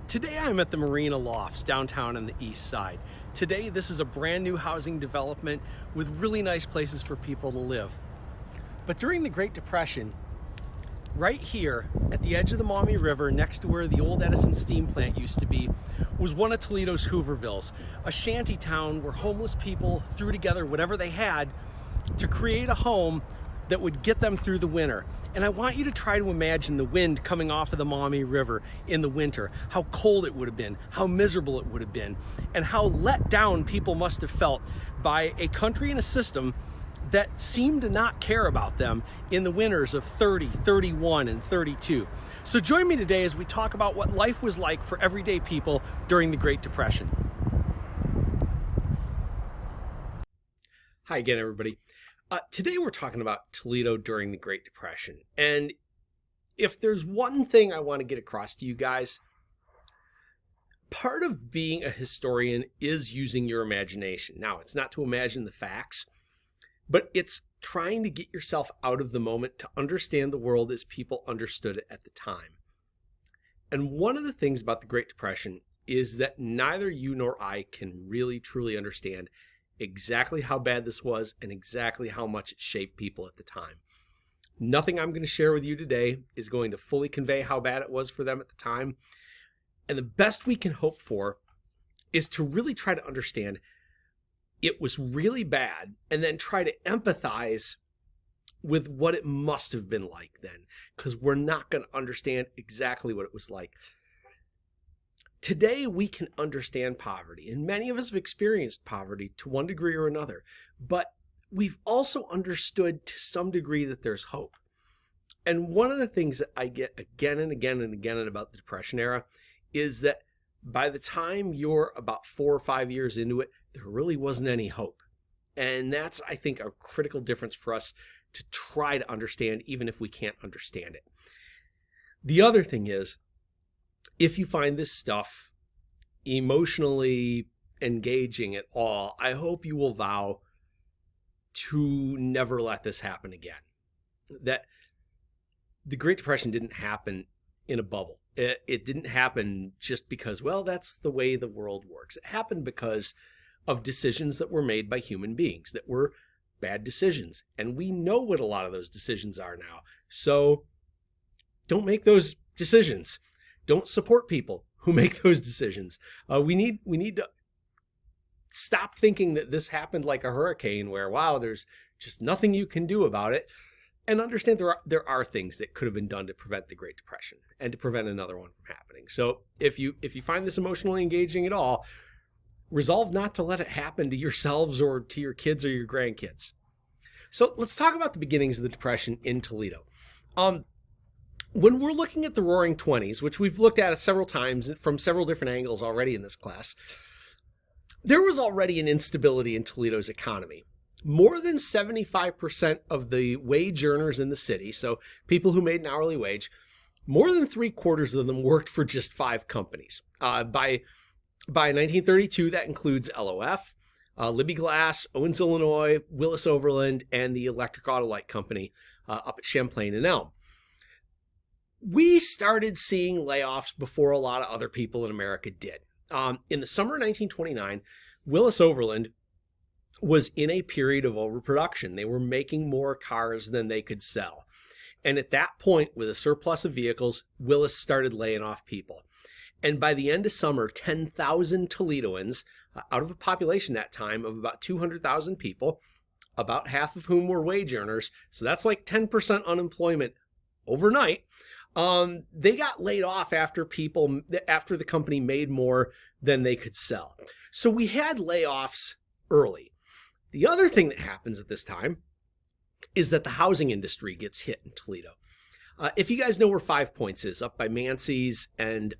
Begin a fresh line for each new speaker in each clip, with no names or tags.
Today I'm at the Marina Lofts downtown on the east side. Today this is a brand new housing development with really nice places for people to live. But during the Great Depression, right here at the edge of the Maumee River, next to where the old Edison steam plant used to be, was one of Toledo's Hoovervilles, a shanty town where homeless people threw together whatever they had to create a home that would get them through the winter. And I want you to try to imagine the wind coming off of the Maumee River in the winter, how cold it would have been, how miserable it would have been, and how let down people must have felt by a country and a system that seemed to not care about them in the winters of 30, 31, and 32. So join me today as we talk about what life was like for everyday people during the Great Depression. Hi again, everybody. Today we're talking about Toledo during the Great Depression. And if there's one thing I want to get across to you guys, part of being a historian is using your imagination. Now, it's not to imagine the facts, but it's trying to get yourself out of the moment to understand the world as people understood it at the time. And one of the things about the Great Depression is that neither you nor I can really truly understand exactly how bad this was and exactly how much it shaped people at the time. Nothing I'm going to share with you today is going to fully convey how bad it was for them at the time. And the best we can hope for is to really try to understand it was really bad and then try to empathize with what it must have been like then, because we're not going to understand exactly what it was like. Today, we can understand poverty, and many of us have experienced poverty to one degree or another, but we've also understood to some degree that there's hope. And one of the things that I get again and again and again about the Depression era is that by the time you're about 4 or 5 years into it, there really wasn't any hope. And that's, I think, a critical difference for us to try to understand, even if we can't understand it. The other thing is, if you find this stuff emotionally engaging at all, I hope you will vow to never let this happen again. That the Great Depression didn't happen in a bubble. It didn't happen just because, well, that's the way the world works. It happened because of decisions that were made by human beings that were bad decisions. And we know what a lot of those decisions are now. So don't make those decisions. Don't support people who make those decisions. We need to stop thinking that this happened like a hurricane where, wow, there's just nothing you can do about it, and understand there are things that could have been done to prevent the Great Depression and to prevent another one from happening. So if you find this emotionally engaging at all, resolve not to let it happen to yourselves or to your kids or your grandkids. So let's talk about the beginnings of the Depression in Toledo. When we're looking at the Roaring Twenties, which we've looked at several times from several different angles already in this class, there was already an instability in Toledo's economy. More than 75% of the wage earners in the city, so people who made an hourly wage, more than 3/4 of them worked for just 5 companies. By 1932, that includes LOF, Libby Glass, Owens, Illinois, Willis Overland, and the Electric Autolite Company up at Champlain and Elm. We started seeing layoffs before a lot of other people in America did. In the summer of 1929, Willis Overland was in a period of overproduction. They were making more cars than they could sell. And at that point, with a surplus of vehicles, Willis started laying off people. And by the end of summer, 10,000 Toledoans, out of a population that time of about 200,000 people, about half of whom were wage earners, so that's like 10% unemployment overnight, they got laid off after the company made more than they could sell. So we had layoffs early. The other thing that happens at this time is that the housing industry gets hit in Toledo. If you guys know where 5 Points is, up by Mancy's and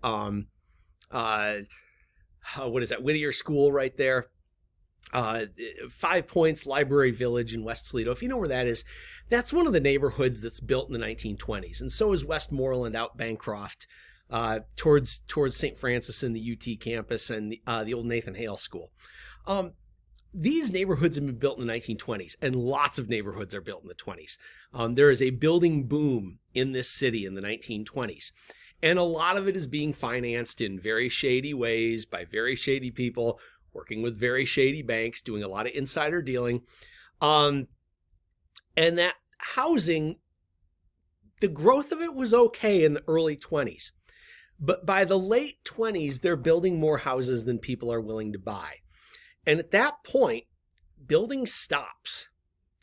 Whittier School right there. 5 Points Library Village in West Toledo. If you know where that is, that's one of the neighborhoods that's built in the 1920s. And so is Westmoreland out Bancroft towards St. Francis and the UT campus and the old Nathan Hale School. These neighborhoods have been built in the 1920s, and lots of neighborhoods are built in the 20s. There is a building boom in this city in the 1920s. And a lot of it is being financed in very shady ways by very shady people, working with very shady banks, doing a lot of insider dealing. And that housing, the growth of it was okay in the early 20s. But by the late 20s, they're building more houses than people are willing to buy. And at that point, building stops.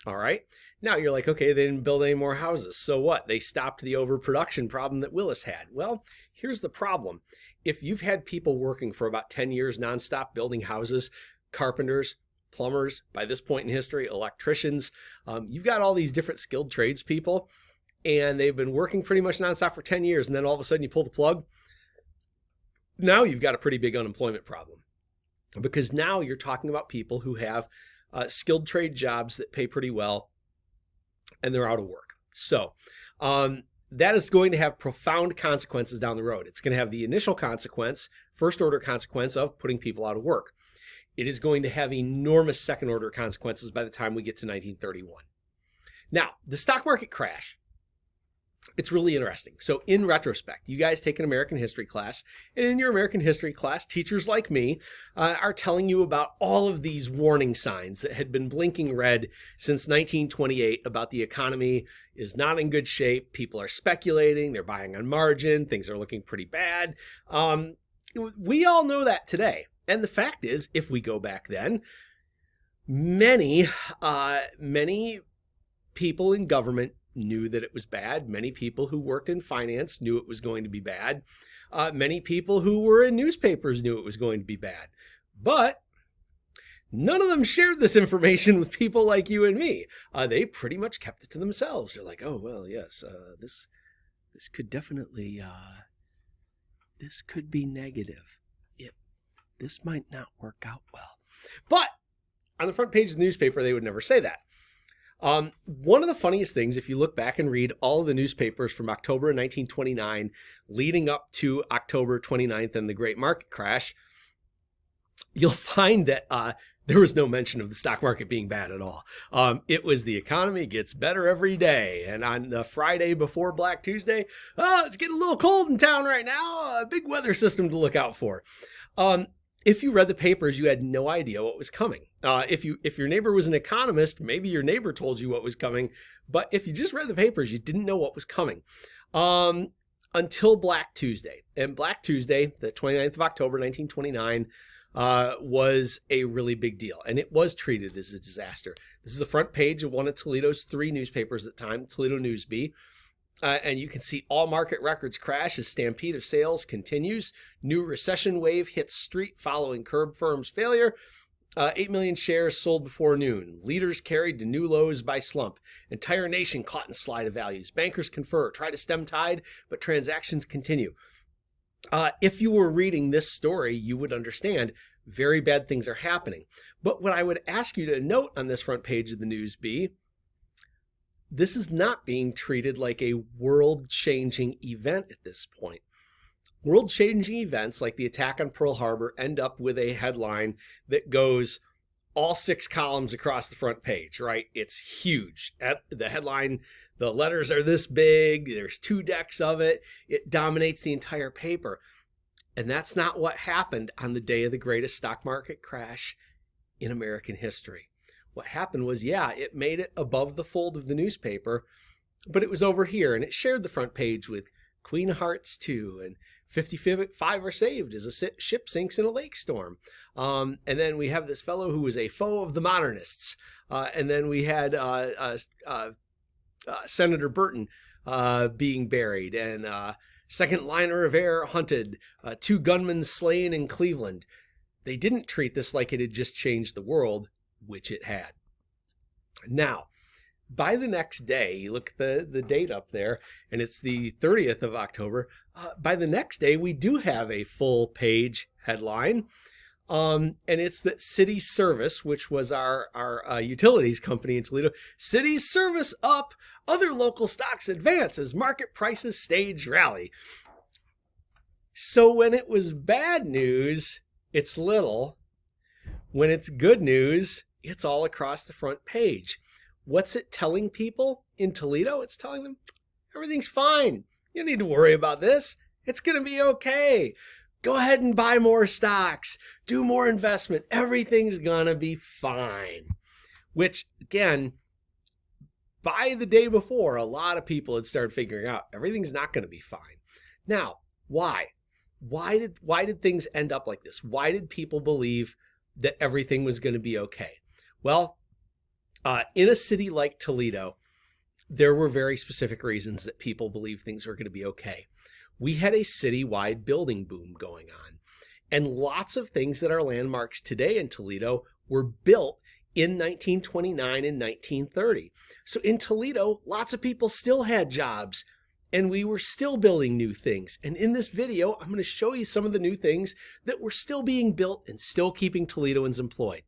All right. Now you're like, okay, they didn't build any more houses. So what? They stopped the overproduction problem that Willis had. Well, here's the problem. If you've had people working for about 10 years nonstop building houses, carpenters, plumbers, by this point in history, electricians, you've got all these different skilled tradespeople, and they've been working pretty much nonstop for 10 years. And then all of a sudden you pull the plug. Now you've got a pretty big unemployment problem, because now you're talking about people who have skilled trade jobs that pay pretty well, and they're out of work. So that is going to have profound consequences down the road. It's going to have the initial consequence, first order consequence of putting people out of work. It is going to have enormous second order consequences by the time we get to 1931. Now, the stock market crash, it's really interesting. So in retrospect, you guys take an American history class, and in your American history class, teachers like me are telling you about all of these warning signs that had been blinking red since 1928 about the economy is not in good shape. People are speculating. They're buying on margin. Things are looking pretty bad. We all know that today. And the fact is, if we go back then, many people in government knew that it was bad. Many people who worked in finance knew it was going to be bad. Many people who were in newspapers knew it was going to be bad. But none of them shared this information with people like you and me. They pretty much kept it to themselves. They're like, oh, well, yes, this could definitely, this could be negative. This might not work out well. But on the front page of the newspaper, they would never say that. One of the funniest things, if you look back and read all of the newspapers from October 1929 leading up to October 29th and the Great Market Crash, you'll find that there was no mention of the stock market being bad at all. It was the economy gets better every day. And on the Friday before Black Tuesday, it's getting a little cold in town right now. A big weather system to look out for. If you read the papers, you had no idea what was coming. If your neighbor was an economist, maybe your neighbor told you what was coming. But if you just read the papers, you didn't know what was coming until Black Tuesday. And Black Tuesday, the 29th of October, 1929, was a really big deal. And it was treated as a disaster. This is the front page of one of Toledo's 3 newspapers at the time, Toledo News-Bee. And you can see all market records crash as stampede of sales continues. New recession wave hits street following curb firm's failure. 8 million shares sold before noon. Leaders carried to new lows by slump. Entire nation caught in slide of values. Bankers confer, try to stem tide, but transactions continue. If you were reading this story, you would understand very bad things are happening. But what I would ask you to note on this front page of the News-Bee, this is not being treated like a world-changing event at this point. World-changing events like the attack on Pearl Harbor end up with a headline that goes all 6 columns across the front page, right? It's huge. The headline, the letters are this big. There's 2 decks of it. It dominates the entire paper. And that's not what happened on the day of the greatest stock market crash in American history. What happened was, it made it above the fold of the newspaper, but it was over here, and it shared the front page with Queen of Hearts 2, and 55 are saved as a ship sinks in a lake storm. And then we have this fellow who was a foe of the modernists. And then we had Senator Burton being buried, and second liner of air hunted, 2 gunmen slain in Cleveland. They didn't treat this like it had just changed the world, which it had. Now, by the next day, you look at the date up there, and it's the 30th of October. By the next day, we do have a full page headline. And it's that City Service, which was our utilities company in Toledo, City Service up, other local stocks advance as market prices stage rally. So when it was bad news, it's little. When it's good news, it's all across the front page. What's it telling people in Toledo? It's telling them everything's fine. You don't need to worry about this. It's going to be okay. Go ahead and buy more stocks, do more investment. Everything's going to be fine. Which, again, by the day before, a lot of people had started figuring out everything's not going to be fine. Now, why? Why did things end up like this? Why did people believe that everything was going to be okay? Well, in a city like Toledo, there were very specific reasons that people believed things were going to be okay. We had a citywide building boom going on, and lots of things that are landmarks today in Toledo were built in 1929 and 1930. So in Toledo, lots of people still had jobs, and we were still building new things. And in this video, I'm going to show you some of the new things that were still being built and still keeping Toledoans employed.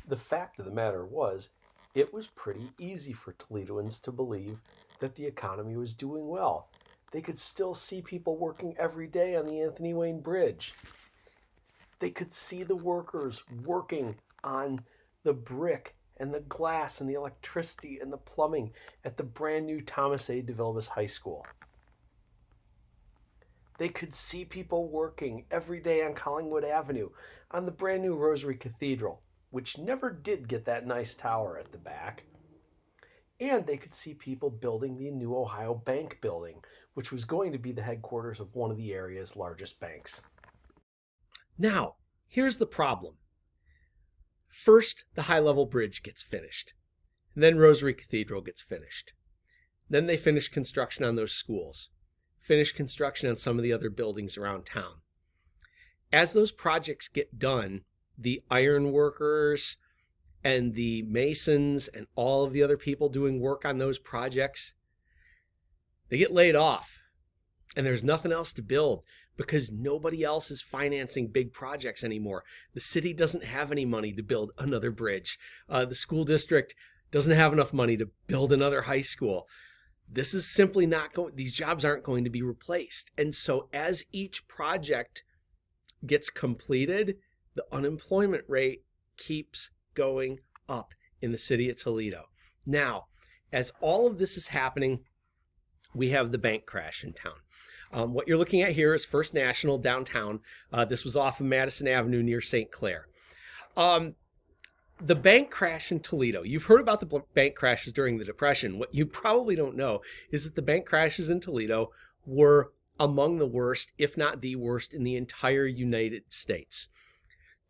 The fact of the matter was, it was pretty easy for Toledoans to believe that the economy was doing well. They could still see people working every day on the Anthony Wayne Bridge. They could see the workers working on the brick and the glass and the electricity and the plumbing at the brand new Thomas A. DeVilbiss High School. They could see people working every day on Collingwood Avenue on the brand new Rosary Cathedral, which never did get that nice tower at the back. And they could see people building the new Ohio Bank building, which was going to be the headquarters of one of the area's largest banks. Now, here's the problem. First, the high-level bridge gets finished. And then Rosary Cathedral gets finished. Then they finish construction on those schools. Finish construction on some of the other buildings around town. As those projects get done, the iron workers and the masons and all of the other people doing work on those projects, they get laid off. And there's nothing else to build because nobody else is financing big projects anymore. The city doesn't have any money to build another bridge. The school district doesn't have enough money to build another high school. This is simply not going, these jobs aren't going to be replaced. And so as each project gets completed, the unemployment rate keeps going up in the city of Toledo. Now, as all of this is happening, we have the bank crash in town. What you're looking at here is First National downtown. This was off of Madison Avenue near St. Clair. The bank crash in Toledo, you've heard about the bank crashes during the Depression. What you probably don't know is that the bank crashes in Toledo were among the worst, if not the worst, in the entire United States.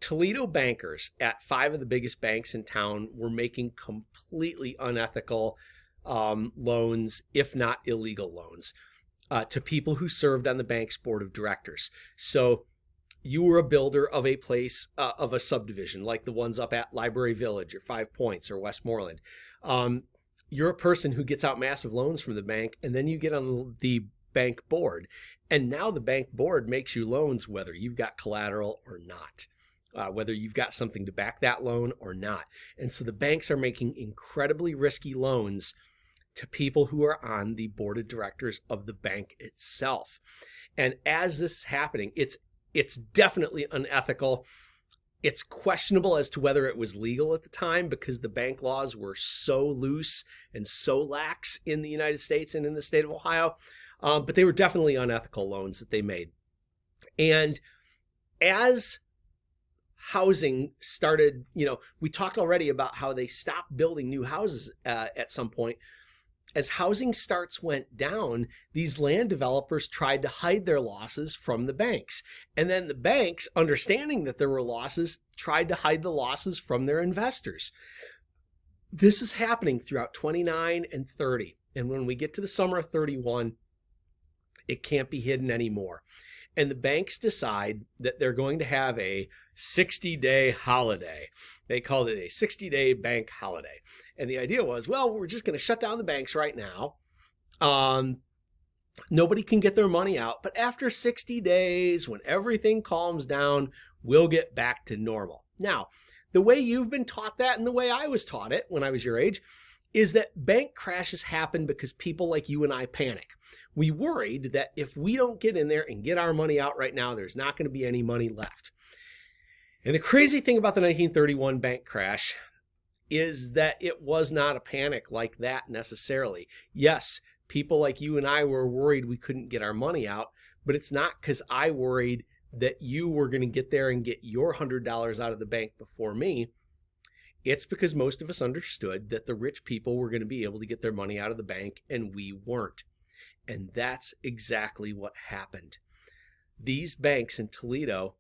Toledo bankers at 5 of the biggest banks in town were making completely unethical loans, if not illegal loans, to people who served on the bank's board of directors. So you were a builder of a place, of a subdivision, like the ones up at Library Village or 5 Points or Westmoreland. You're a person who gets out massive loans from the bank, and then you get on the bank board. And now the bank board makes you loans whether you've got collateral or not. Whether you've got something to back that loan or not. And so the banks are making incredibly risky loans to people who are on the board of directors of the bank itself. And as this is happening, it's definitely unethical. It's questionable as to whether it was legal at the time because the bank laws were so loose and so lax in the United States and in the state of Ohio. But they were definitely unethical loans that they made. And as housing started, we talked already about how they stopped building new houses at some point. As housing starts went down, these land developers tried to hide their losses from the banks. And then the banks, understanding that there were losses, tried to hide the losses from their investors. This is happening throughout 29 and 30. And when we get to the summer of 31, it can't be hidden anymore. And the banks decide that they're going to have a 60-day holiday. They called it a 60-day bank holiday. And the idea was, well, we're just going to shut down the banks right now. Nobody can get their money out. But after 60 days, when everything calms down, we'll get back to normal. Now, the way you've been taught that and the way I was taught it when I was your age is that bank crashes happen because people like you and I panic. We worried that if we don't get in there and get our money out right now, there's not going to be any money left. And the crazy thing about the 1931 bank crash is that it was not a panic like that necessarily. Yes, people like you and I were worried we couldn't get our money out, but it's not because I worried that you were going to get there and get your $100 out of the bank before me. It's because most of us understood that the rich people were going to be able to get their money out of the bank and we weren't. And that's exactly what happened. These banks in Toledo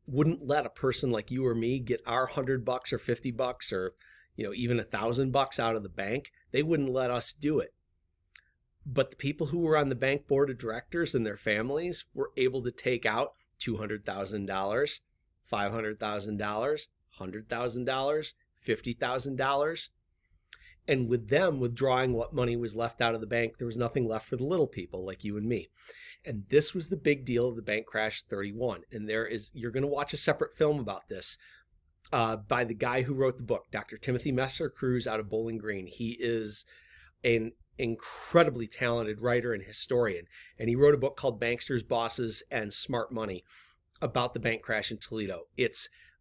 wouldn't let a person like you or me get our $100 or $50 or, even $1,000 out of the bank. They wouldn't let us do it. But the people who were on the bank board of directors and their families were able to take out $200,000, $500,000, $100,000, $50,000. And with them withdrawing what money was left out of the bank, there was nothing left for the little people like you and me. And this was the big deal of the bank crash 31. And you're going to watch a separate film about this by the guy who wrote the book, Dr. Timothy Messer-Cruz out of Bowling Green. He is an incredibly talented writer and historian. And he wrote a book called Banksters, Bosses, and Smart Money about the bank crash in Toledo.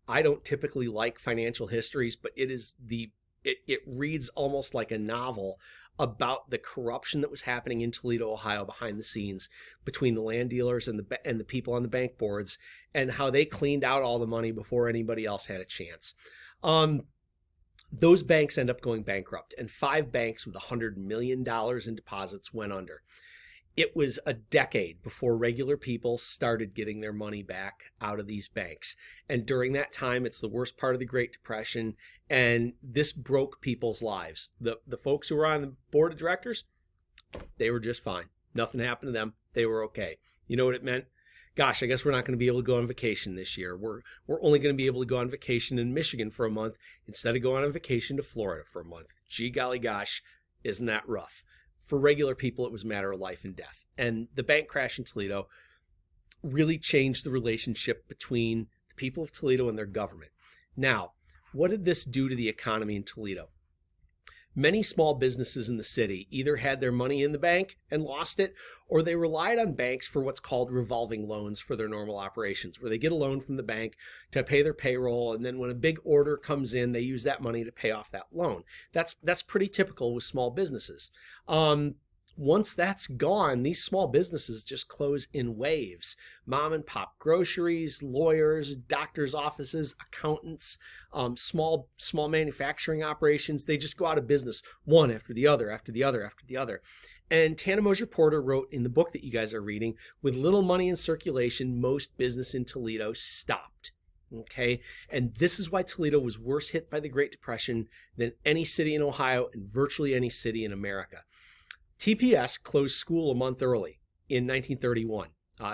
I don't typically like financial histories, but it reads almost like a novel about the corruption that was happening in Toledo, Ohio, behind the scenes between the land dealers and the people on the bank boards, and how they cleaned out all the money before anybody else had a chance. Those banks end up going bankrupt, and 5 banks with $100 million in deposits went under. It was a decade before regular people started getting their money back out of these banks. And during that time, it's the worst part of the Great Depression. And this broke people's lives. The folks who were on the board of directors, they were just fine. Nothing happened to them. They were okay. You know what it meant? Gosh, I guess we're not going to be able to go on vacation this year. We're only going to be able to go on vacation in Michigan for a month instead of going on vacation to Florida for a month. Gee golly gosh, isn't that rough? For regular people, it was a matter of life and death. And the bank crash in Toledo really changed the relationship between the people of Toledo and their government. Now, what did this do to the economy in Toledo? Many small businesses in the city either had their money in the bank and lost it, or they relied on banks for what's called revolving loans for their normal operations, where they get a loan from the bank to pay their payroll, and then when a big order comes in, they use that money to pay off that loan. That's pretty typical with small businesses. Once that's gone, these small businesses just close in waves. Mom and pop groceries, lawyers, doctors' offices, accountants, small manufacturing operations, they just go out of business one after the other, after the other, after the other. And Tana Mosier Porter wrote in the book that you guys are reading, with little money in circulation, most business in Toledo stopped. Okay, and this is why Toledo was worse hit by the Great Depression than any city in Ohio and virtually any city in America. TPS closed school a month early in 1931,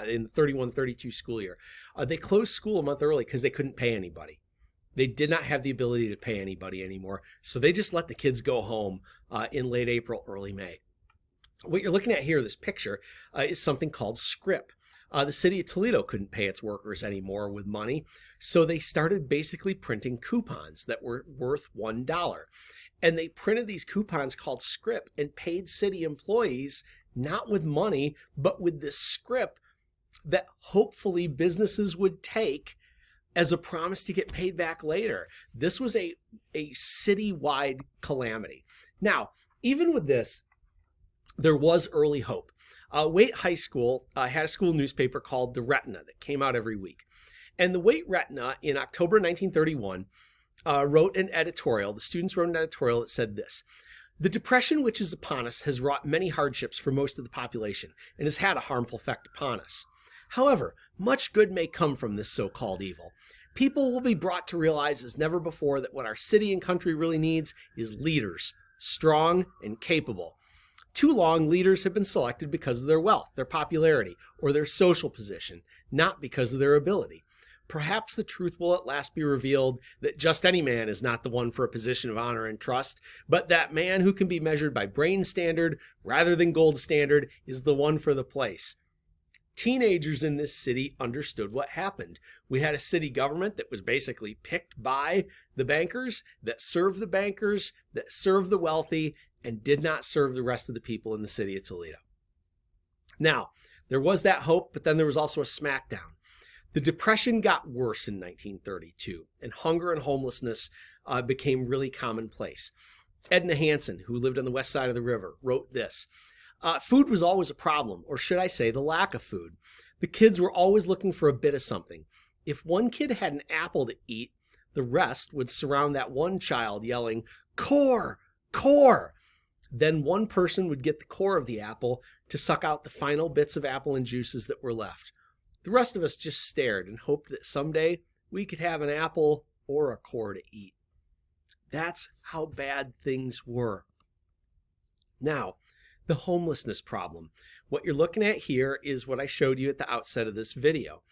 in the 31-32 school year. They closed school a month early because they couldn't pay anybody. They did not have the ability to pay anybody anymore, so they just let the kids go home in late April, early May. What you're looking at here, this picture, is something called scrip. The city of Toledo couldn't pay its workers anymore with money, so they started basically printing coupons that were worth $1. And they printed these coupons called scrip and paid city employees not with money, but with this scrip that hopefully businesses would take as a promise to get paid back later. This was a citywide calamity. Now, even with this, there was early hope. Waite High School had a school newspaper called The Retina that came out every week. And the Waite Retina in October 1931 wrote an editorial. The students wrote an editorial that said this: "The depression which is upon us has wrought many hardships for most of the population and has had a harmful effect upon us. However, much good may come from this so-called evil. People will be brought to realize as never before that what our city and country really needs is leaders, strong and capable. Too long, leaders have been selected because of their wealth, their popularity, or their social position, not because of their ability. Perhaps the truth will at last be revealed that just any man is not the one for a position of honor and trust, but that man who can be measured by brain standard rather than gold standard is the one for the place." Teenagers in this city understood what happened. We had a city government that was basically picked by the bankers, that served the bankers, that served the wealthy, and did not serve the rest of the people in the city of Toledo. Now, there was that hope, but then there was also a smackdown. The Depression got worse in 1932, and hunger and homelessness became really commonplace. Edna Hansen, who lived on the west side of the river, wrote this: Food was always a problem, or should I say the lack of food. The kids were always looking for a bit of something. If one kid had an apple to eat, the rest would surround that one child yelling, "Core! Core!" Then one person would get the core of the apple to suck out the final bits of apple and juices that were left. The rest of us just stared and hoped that someday we could have an apple or a core to eat. That's how bad things were. Now, the homelessness problem. What you're looking at here is what I showed you at the outset of this video.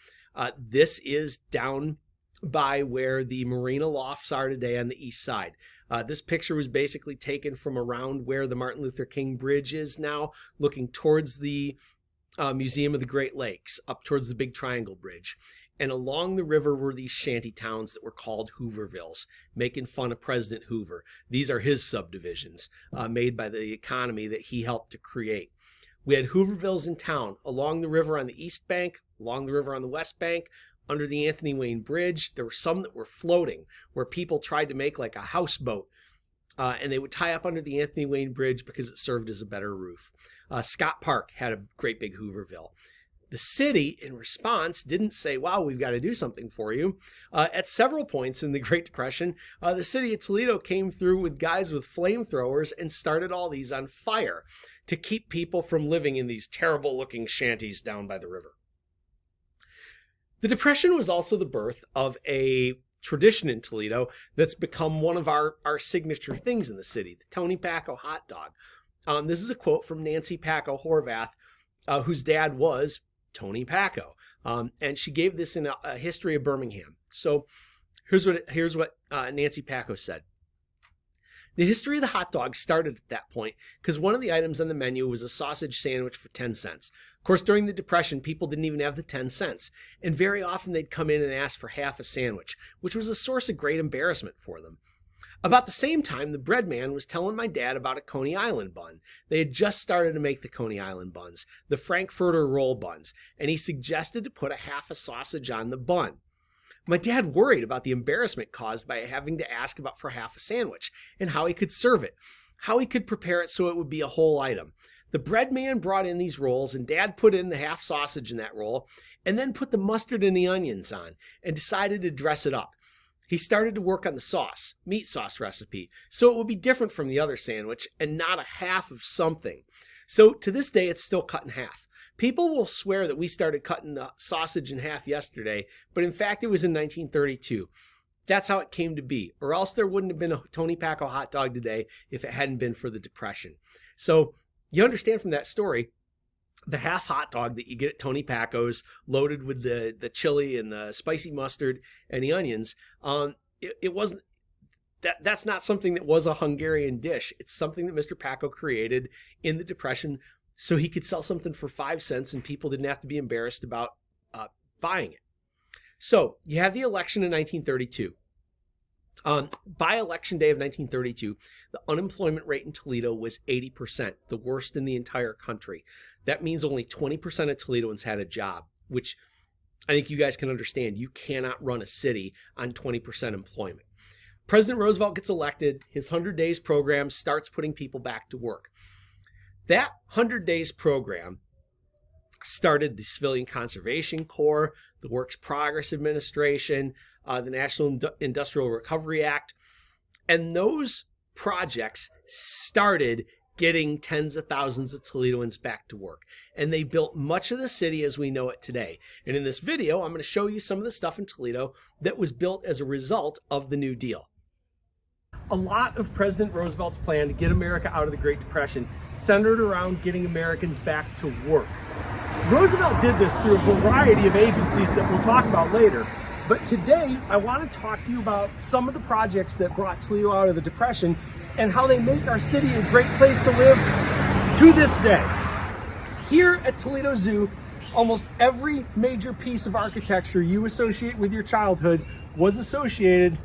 This is down by where the marina lofts are today on the east side. This picture was basically taken from around where the Martin Luther King Bridge is now, looking towards the Museum of the Great Lakes, up towards the Big Triangle Bridge. And along the river were these shanty towns that were called Hoovervilles, making fun of President Hoover. These are his subdivisions made by the economy that he helped to create. We had Hoovervilles in town, along the river on the east bank, along the river on the west bank, under the Anthony Wayne Bridge. There were some that were floating, where people tried to make like a houseboat, and they would tie up under the Anthony Wayne Bridge because it served as a better roof. Scott Park had a great big Hooverville. The city, in response, didn't say, wow, we've got to do something for you. At several points in the Great Depression, the city of Toledo came through with guys with flamethrowers and started all these on fire to keep people from living in these terrible-looking shanties down by the river. The Depression was also the birth of a tradition in Toledo that's become one of our signature things in the city, the Tony Pacco hot dog. This is a quote from Nancy Pacco Horvath, whose dad was Tony Pacco. And she gave this in a history of Birmingham. So here's what Nancy Pacco said. The history of the hot dog started at that point because one of the items on the menu was a sausage sandwich for 10 cents. Of course, during the Depression, people didn't even have the 10 cents. And very often they'd come in and ask for half a sandwich, which was a source of great embarrassment for them. About the same time, the bread man was telling my dad about a Coney Island bun. They had just started to make the Coney Island buns, the Frankfurter roll buns, and he suggested to put a half a sausage on the bun. My dad worried about the embarrassment caused by having to ask about for half a sandwich and how he could serve it, how he could prepare it so it would be a whole item. The bread man brought in these rolls and Dad put in the half sausage in that roll and then put the mustard and the onions on and decided to dress it up. He started to work on the sauce, meat sauce recipe, so it would be different from the other sandwich and not a half of something. So to this day, it's still cut in half. People will swear that we started cutting the sausage in half yesterday, but in fact, it was in 1932. That's how it came to be, or else there wouldn't have been a Tony Pacco hot dog today if it hadn't been for the Depression. So you understand from that story, the half hot dog that you get at Tony Pacco's, loaded with the chili and the spicy mustard and the onions, it wasn't. That's not something that was a Hungarian dish. It's something that Mr. Pacco created in the Depression so he could sell something for 5 cents and people didn't have to be embarrassed about buying it. So you have the election in 1932. By election day of 1932, the unemployment rate in Toledo was 80%, the worst in the entire country. That means only 20% of Toledoans had a job, which I think you guys can understand. You cannot run a city on 20% employment. President Roosevelt gets elected. His 100 Days program starts putting people back to work. That 100 Days program started the Civilian Conservation Corps, the Works Progress Administration, the National Industrial Recovery Act, and those projects started getting tens of thousands of Toledoans back to work. And they built much of the city as we know it today. And in this video, I'm going to show you some of the stuff in Toledo that was built as a result of the New Deal. A lot of President Roosevelt's plan to get America out of the Great Depression centered around getting Americans back to work. Roosevelt did this through a variety of agencies that we'll talk about later. But today, I want to talk to you about some of the projects that brought Toledo out of the Depression and how they make our city a great place to live to this day. Here at Toledo Zoo, almost every major piece of architecture you associate with your childhood was associated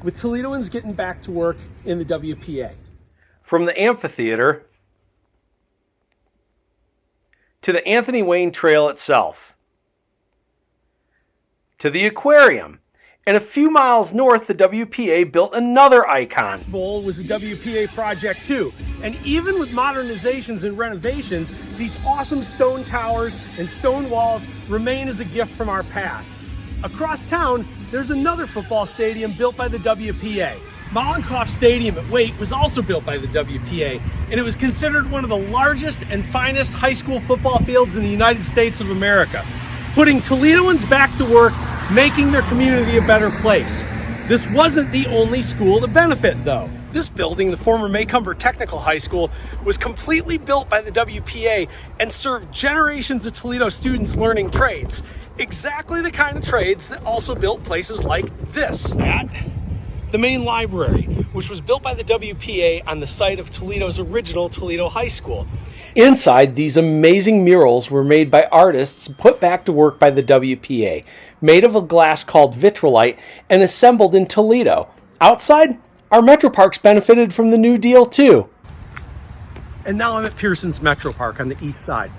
with Toledoans getting back to work in the WPA. From the amphitheater to the Anthony Wayne Trail itself, to the aquarium And a few miles north, the WPA built another icon.
Bowl was a WPA project too. And even with modernizations and renovations, these awesome stone towers and stone walls remain as a gift from our past. Across town, there's another football stadium built by the WPA. Mollenkopf Stadium at Waite was also built by the WPA, and it was considered one of the largest and finest high school football fields in the United States of America, putting Toledoans back to work, making their community a better place. This wasn't the only school to benefit, though. This building, the former Maycomber Technical High School, was completely built by the WPA and served generations of Toledo students learning trades. Exactly the kind of trades that also built places like this. The main library, which was built by the WPA on the site of Toledo's original Toledo High School.
Inside, these amazing murals were made by artists put back to work by the WPA, made of a glass called vitrolite and assembled in Toledo. Outside, our Metro Parks benefited from the New Deal too.
And now I'm at Pearson's Metro Park on the east side.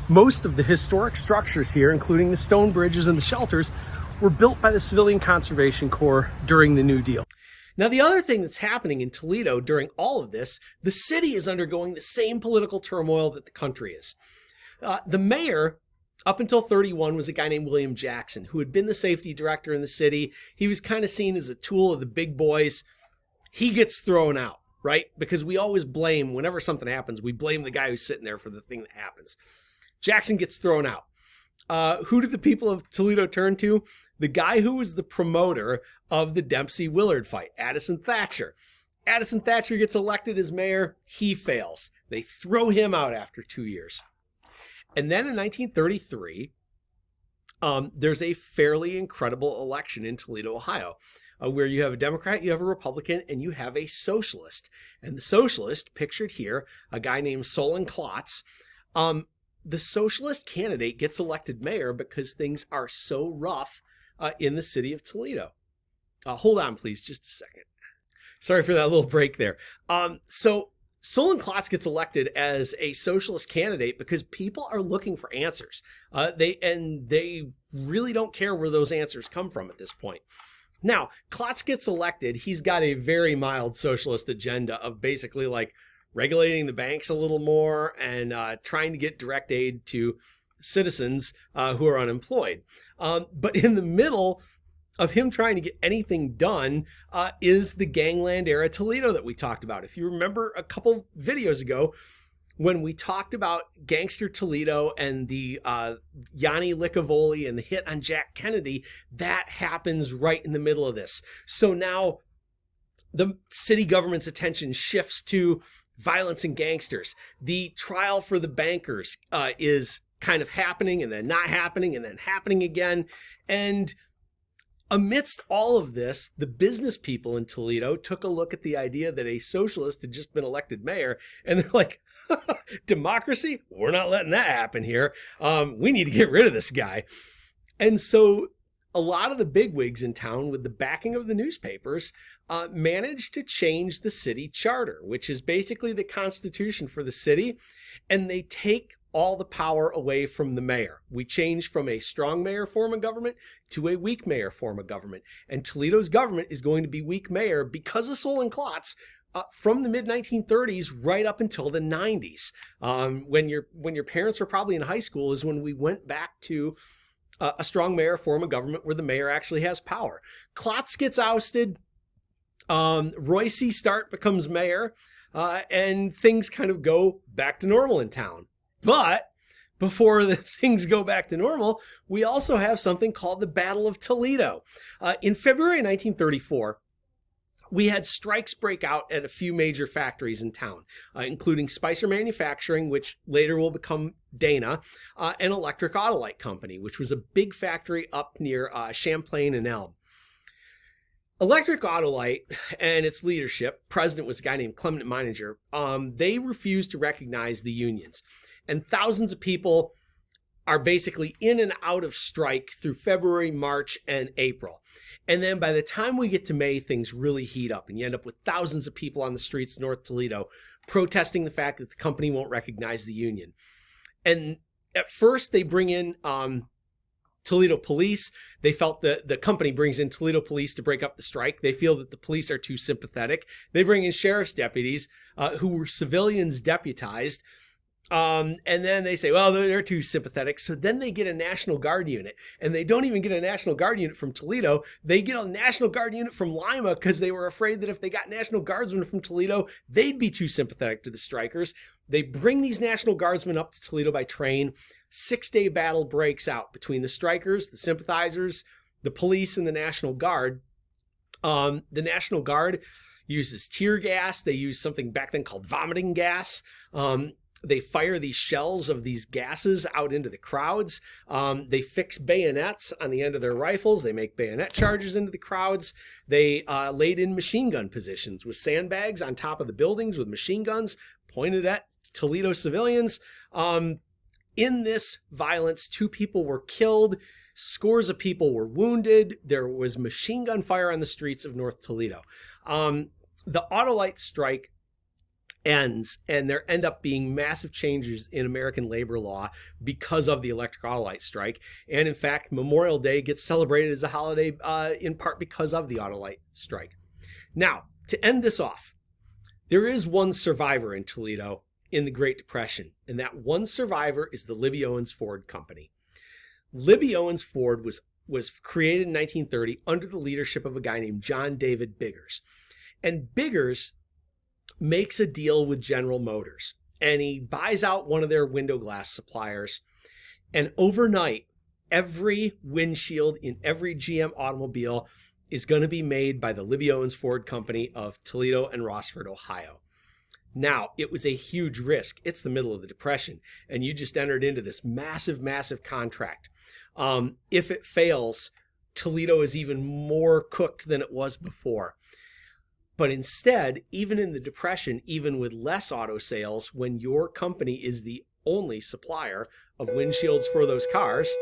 Most of the historic structures here, including the stone bridges and the shelters, were built by the Civilian Conservation Corps during the New Deal.
Now, the other thing that's happening in Toledo during all of this, the city is undergoing the same political turmoil that the country is. The mayor, up until 31, was a guy named William Jackson, who had been the safety director in the city. He was kind of seen as a tool of the big boys. He gets thrown out, right? Because we always blame, whenever something happens, we blame the guy who's sitting there for the thing that happens. Jackson gets thrown out. Who did the people of Toledo turn to? The guy who was the promoter of the Dempsey-Willard fight, Addison Thatcher. Addison Thatcher gets elected as mayor. He fails. They throw him out after 2 years. And then in 1933, there's a fairly incredible election in Toledo, Ohio, where you have a Democrat, you have a Republican, and you have a socialist. And the socialist, pictured here, a guy named Solon Klotz, the socialist candidate gets elected mayor because things are so rough in the city of Toledo. Hold on, please, just a second. Sorry for that little break there. So Solon Klotz gets elected as a socialist candidate because people are looking for answers. They really don't care where those answers come from at this point. Now, Klotz gets elected. He's got a very mild socialist agenda of basically like regulating the banks a little more and trying to get direct aid to citizens who are unemployed. But in the middle of him trying to get anything done is the gangland era Toledo that we talked about. If you remember a couple videos ago, when we talked about gangster Toledo and the Yanni Licavoli and the hit on Jack Kennedy, that happens right in the middle of this. So now the city government's attention shifts to violence and gangsters. The trial for the bankers is kind of happening and then not happening and then happening again. And amidst all of this, the business people in Toledo took a look at the idea that a socialist had just been elected mayor, and they're like, democracy? We're not letting that happen here. We need to get rid of this guy. And so a lot of the bigwigs in town, with the backing of the newspapers, managed to change the city charter, which is basically the constitution for the city, and they take all the power away from the mayor. We change from a strong mayor form of government to a weak mayor form of government. And Toledo's government is going to be weak mayor because of Solon Klotz from the mid-1930s right up until the 90s. When your parents were probably in high school is when we went back to a strong mayor form of government where the mayor actually has power. Klotz gets ousted. Royce Start becomes mayor. And things kind of go back to normal in town. But before the things go back to normal, we also have something called the Battle of Toledo. In February 1934, we had strikes break out at a few major factories in town, including Spicer Manufacturing, which later will become Dana, and Electric Autolite Company, which was a big factory up near Champlain and Elm. Electric Autolite and its leadership, president was a guy named Clement Meininger, they refused to recognize the unions. And thousands of people are basically in and out of strike through February, March, and April. And then by the time we get to May, things really heat up, and you end up with thousands of people on the streets of North Toledo protesting the fact that the company won't recognize the union. And at first they bring in Toledo police, they felt that the company brings in Toledo police to break up the strike. They feel that the police are too sympathetic. They bring in sheriff's deputies who were civilians deputized. And then they say, well, they're too sympathetic. So then they get a National Guard unit, and they don't even get a National Guard unit from Toledo. They get a National Guard unit from Lima because they were afraid that if they got National Guardsmen from Toledo, they'd be too sympathetic to the strikers. They bring these National Guardsmen up to Toledo by train. 6-day battle breaks out between the strikers, the sympathizers, the police, and the National Guard. The National Guard uses tear gas. They use something back then called vomiting gas. They fire these shells of these gases out into the crowds. They fix bayonets on the end of their rifles. They make bayonet charges into the crowds. They laid in machine gun positions with sandbags on top of the buildings with machine guns pointed at Toledo civilians. In this violence, 2 people were killed. Scores of people were wounded. There was machine gun fire on the streets of North Toledo. The Autolite strike ends, and there end up being massive changes in American labor law because of the electric Autolite strike. And in fact, Memorial Day gets celebrated as a holiday in part because of the Autolite strike. Now, to end this off, there is one survivor in Toledo in the Great Depression, and that one survivor is the Libby Owens Ford Company. Libby Owens Ford was created in 1930 under the leadership of a guy named John David Biggers. And Biggers makes a deal with General Motors, and he buys out one of their window glass suppliers. And overnight, every windshield in every GM automobile is going to be made by the Libby Owens Ford Company of Toledo and Rossford, Ohio. Now, it was a huge risk. It's the middle of the Depression, and you just entered into this massive, massive contract. If it fails, Toledo is even more cooked than it was before. But instead, even in the Depression, even with less auto sales, when your company is the only supplier of windshields for those cars,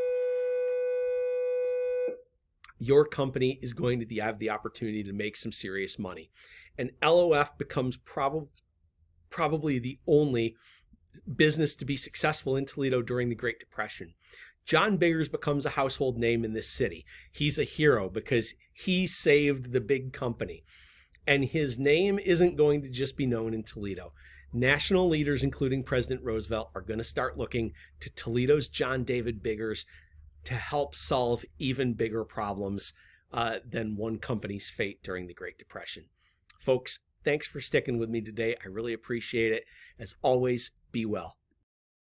your company is going to have the opportunity to make some serious money. And LOF becomes probably the only business to be successful in Toledo during the Great Depression. John Biggers becomes a household name in this city. He's a hero because he saved the big company. And his name isn't going to just be known in Toledo. National leaders, including President Roosevelt, are going to start looking to Toledo's John David Biggers to help solve even bigger problems than one company's fate during the Great Depression. Folks, thanks for sticking with me today. I really appreciate it. As always, be well.